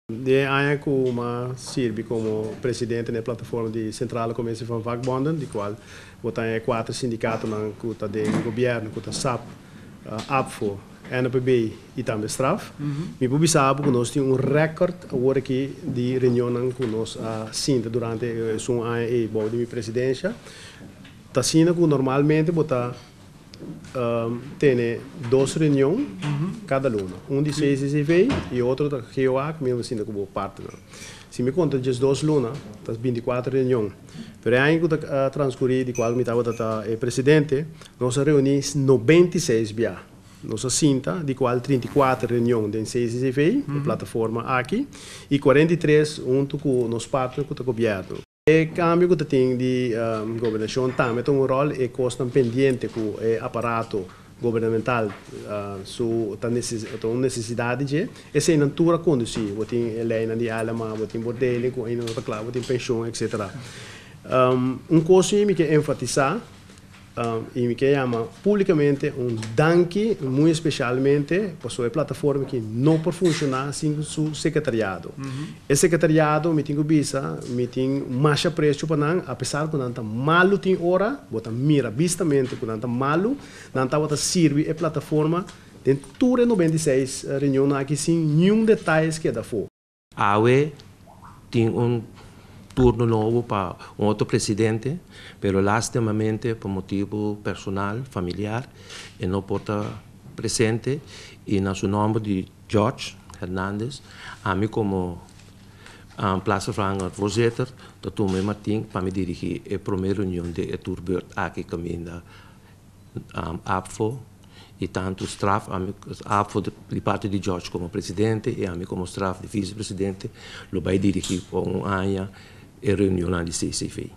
De año como sirve como presidente da plataforma de Centrale Comissão van Vakbonden, de qual tem 4 sindicatos que do governo, que SAP, APFO, NPB e também STRAF. Me pude saber que nós temos recorde agora aqui de reunião que nós sinta durante um ano e meio de minha presidência. Tá sendo que normalmente tem 2 reuniões cada luna. De 6 de CCV e outro da GOA, mesmo assim como parte. Se me conta de 2 lunas, das 24 reuniões. Pero aí que transcorrido, de qual me estava presidente, nós reunimos 96 dias. Nós sinta, de qual 34 reuniões de 6 de CCV, a plataforma aqui, e 43 junto com os partners do governo. O cambio que tem de governação também tem rol e custa pendente com o aparato governamental tem necessidade de essa é natura conduzir, tem lei de alma, tem bordel, tem pensão, etc. Coisa que me quer enfatizar e me quer chamar publicamente danke, muito especialmente para sua plataforma que não pode funcionar sem o secretariado. O secretariado me tem que mais apreço para nós, apesar que não está malo tem hora, bota mira vistamente que não está malo, não está serve a plataforma tem todas 96 reuniões aqui sem nenhum detalhe que dá for. AUE tem turno novo para outro presidente, pero lastimamente por motivo personal, familiar, ele não pode estar presente e no seu nome de George Hernandez, a mim como plaatsvervanger voorzitter, dat toen mij Martin para me dirigir a primeira reunião de tourbeurt aqui caminho APFO e tanto STRAF, APFO de parte de George como presidente e a mim como STRAF de vice-presidente, lo vai dirigir por ano e reunião de CCV.